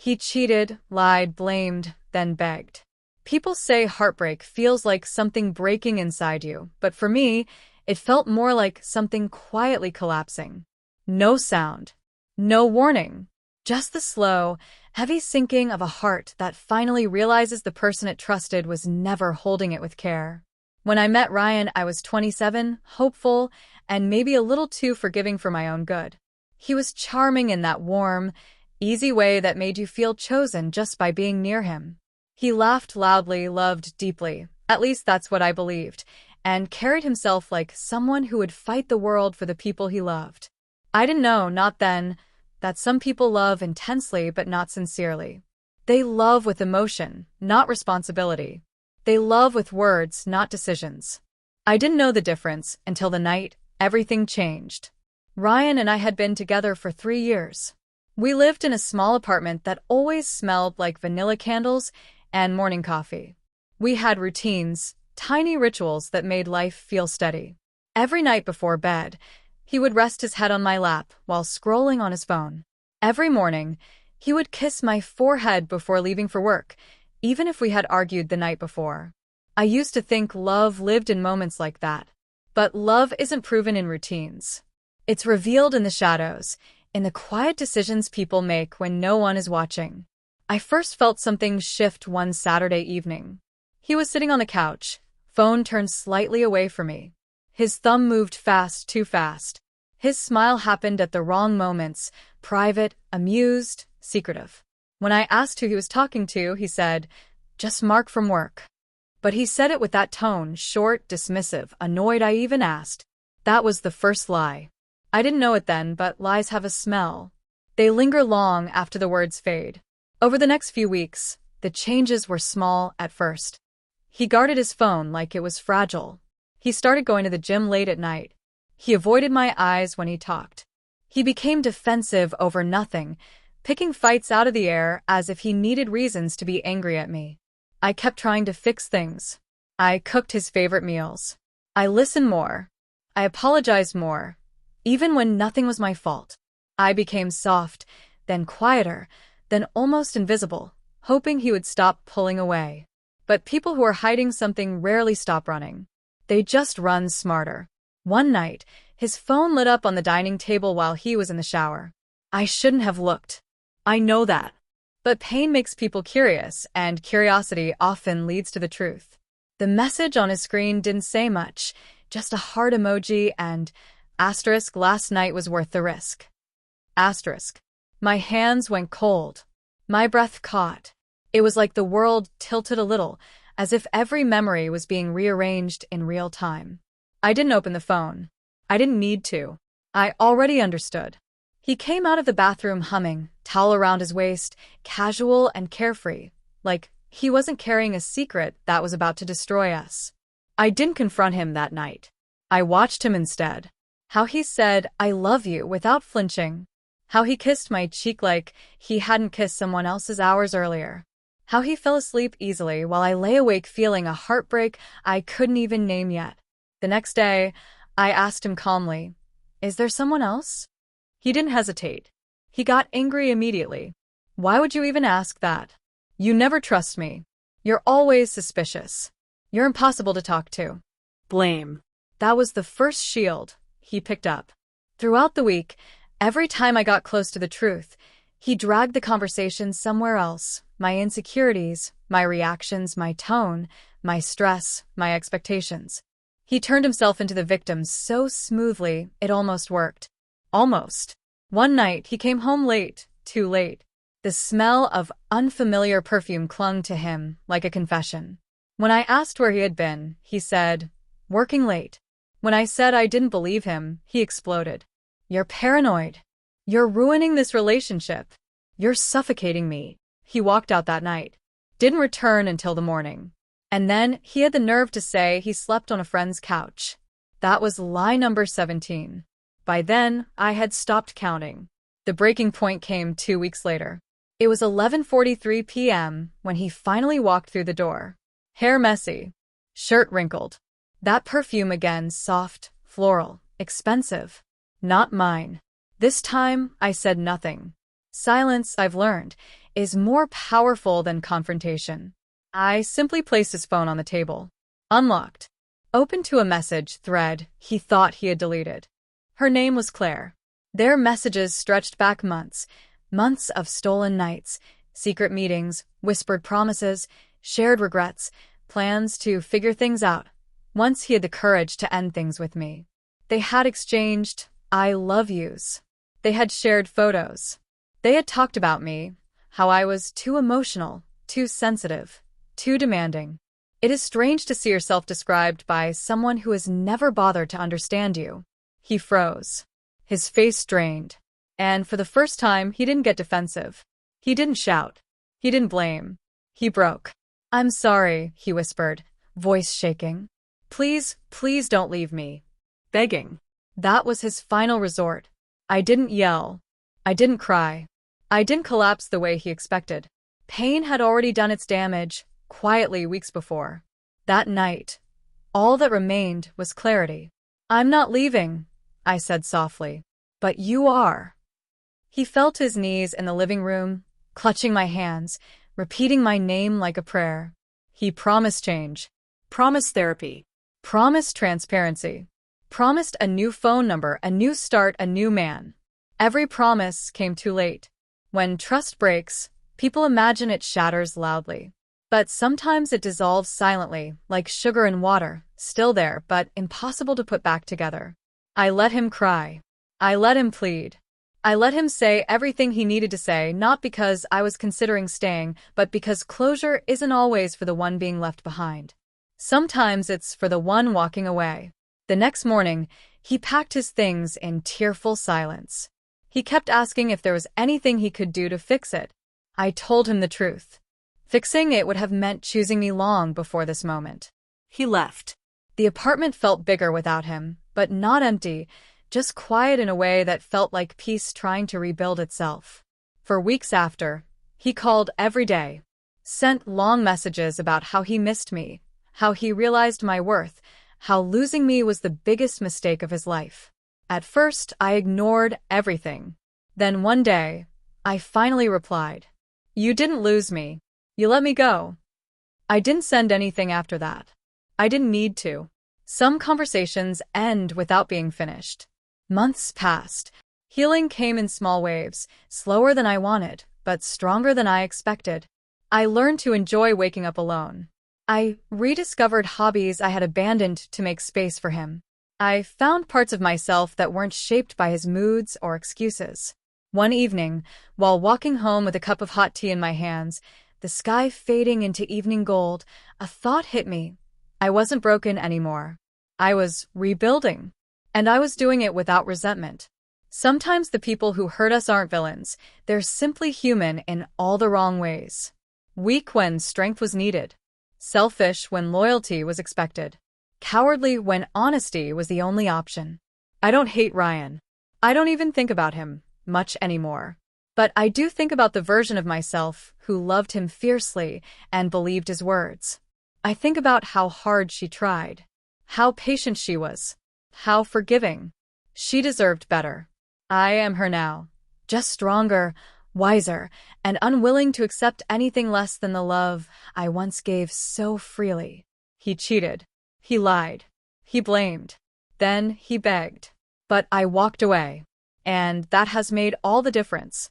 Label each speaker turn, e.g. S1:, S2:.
S1: He cheated, lied, blamed, then begged. People say heartbreak feels like something breaking inside you, but for me, it felt more like something quietly collapsing. No sound. No warning. Just the slow, heavy sinking of a heart that finally realizes the person it trusted was never holding it with care. When I met Ryan, I was 27, hopeful, and maybe a little too forgiving for my own good. He was charming in that warm, easy way that made you feel chosen just by being near him. He laughed loudly, loved deeply, at least that's what I believed, and carried himself like someone who would fight the world for the people he loved. I didn't know, not then, that some people love intensely but not sincerely. They love with emotion, not responsibility. They love with words, not decisions. I didn't know the difference until the night everything changed. Ryan and I had been together for 3 years. We lived in a small apartment that always smelled like vanilla candles and morning coffee. We had routines, tiny rituals that made life feel steady. Every night before bed, he would rest his head on my lap while scrolling on his phone. Every morning, he would kiss my forehead before leaving for work, even if we had argued the night before. I used to think love lived in moments like that. But love isn't proven in routines. It's revealed in the shadows, in the quiet decisions people make when no one is watching. I first felt something shift one Saturday evening. He was sitting on the couch, phone turned slightly away from me. His thumb moved fast, too fast. His smile happened at the wrong moments, private, amused, secretive. When I asked who he was talking to, he said, "Just Mark from work." But he said it with that tone, short, dismissive, annoyed. I even asked. That was the first lie. I didn't know it then, but lies have a smell. They linger long after the words fade. Over the next few weeks, the changes were small at first. He guarded his phone like it was fragile. He started going to the gym late at night. He avoided my eyes when he talked. He became defensive over nothing, picking fights out of the air as if he needed reasons to be angry at me. I kept trying to fix things. I cooked his favorite meals. I listened more. I apologized more, even when nothing was my fault. I became soft, then quieter, then almost invisible, hoping he would stop pulling away. But people who are hiding something rarely stop running. They just run smarter. One night, his phone lit up on the dining table while he was in the shower. I shouldn't have looked. I know that. But pain makes people curious, and curiosity often leads to the truth. The message on his screen didn't say much, just a heart emoji and asterisk. Last night was worth the risk. Asterisk. My hands went cold. My breath caught. It was like the world tilted a little, as if every memory was being rearranged in real time. I didn't open the phone. I didn't need to. I already understood. He came out of the bathroom humming, towel around his waist, casual and carefree, like he wasn't carrying a secret that was about to destroy us. I didn't confront him that night. I watched him instead. How he said, "I love you," without flinching. How he kissed my cheek like he hadn't kissed someone else's hours earlier. How he fell asleep easily while I lay awake feeling a heartbreak I couldn't even name yet. The next day, I asked him calmly, "Is there someone else?" He didn't hesitate. He got angry immediately. "Why would you even ask that? You never trust me. You're always suspicious. You're impossible to talk to." Blame. That was the first shield he picked up. Throughout the week, every time I got close to the truth, he dragged the conversation somewhere else. My insecurities, my reactions, my tone, my stress, my expectations. He turned himself into the victim so smoothly, it almost worked. Almost. One night, he came home late, too late. The smell of unfamiliar perfume clung to him like a confession. When I asked where he had been, he said, "Working late." When I said I didn't believe him, he exploded. "You're paranoid. You're ruining this relationship. You're suffocating me." He walked out that night. Didn't return until the morning. And then he had the nerve to say he slept on a friend's couch. That was lie number 17. By then, I had stopped counting. The breaking point came 2 weeks later. It was 11:43 p.m. when he finally walked through the door. Hair messy. Shirt wrinkled. That perfume again, soft, floral, expensive. Not mine. This time, I said nothing. Silence, I've learned, is more powerful than confrontation. I simply placed his phone on the table. Unlocked. Open to a message thread he thought he had deleted. Her name was Claire. Their messages stretched back months. Months of stolen nights, secret meetings, whispered promises, shared regrets, plans to figure things out. Once he had the courage to end things with me. They had exchanged I love yous. They had shared photos. They had talked about me, how I was too emotional, too sensitive, too demanding. It is strange to see yourself described by someone who has never bothered to understand you. He froze. His face strained. And for the first time, he didn't get defensive. He didn't shout. He didn't blame. He broke. "I'm sorry," he whispered, voice shaking. "Please, please don't leave me." Begging. That was his final resort. I didn't yell. I didn't cry. I didn't collapse the way he expected. Pain had already done its damage, quietly weeks before. That night, all that remained was clarity. "I'm not leaving," I said softly. "But you are." He fell to his knees in the living room, clutching my hands, repeating my name like a prayer. He promised change, promised therapy, promised transparency, promised a new phone number, a new start, a new man. Every promise came too late. When trust breaks, people imagine it shatters loudly. But sometimes it dissolves silently, like sugar in water, still there but impossible to put back together. I let him cry. I let him plead. I let him say everything he needed to say, not because I was considering staying, but because closure isn't always for the one being left behind. Sometimes it's for the one walking away. The next morning, he packed his things in tearful silence. He kept asking if there was anything he could do to fix it. I told him the truth. Fixing it would have meant choosing me long before this moment. He left. The apartment felt bigger without him, but not empty, just quiet in a way that felt like peace trying to rebuild itself. For weeks after, he called every day, sent long messages about how he missed me, how he realized my worth, how losing me was the biggest mistake of his life. At first, I ignored everything. Then one day, I finally replied, "You didn't lose me. You let me go." I didn't send anything after that. I didn't need to. Some conversations end without being finished. Months passed. Healing came in small waves, slower than I wanted, but stronger than I expected. I learned to enjoy waking up alone. I rediscovered hobbies I had abandoned to make space for him. I found parts of myself that weren't shaped by his moods or excuses. One evening, while walking home with a cup of hot tea in my hands, the sky fading into evening gold, a thought hit me. I wasn't broken anymore. I was rebuilding. And I was doing it without resentment. Sometimes the people who hurt us aren't villains. They're simply human in all the wrong ways. Weak when strength was needed. Selfish when loyalty was expected. Cowardly when honesty was the only option. I don't hate Ryan. I don't even think about him much anymore. But I do think about the version of myself who loved him fiercely and believed his words. I think about how hard she tried. How patient she was. How forgiving. She deserved better. I am her now, just stronger, wiser, and unwilling to accept anything less than the love I once gave so freely. He cheated. He lied. He blamed. Then he begged. But I walked away. And that has made all the difference.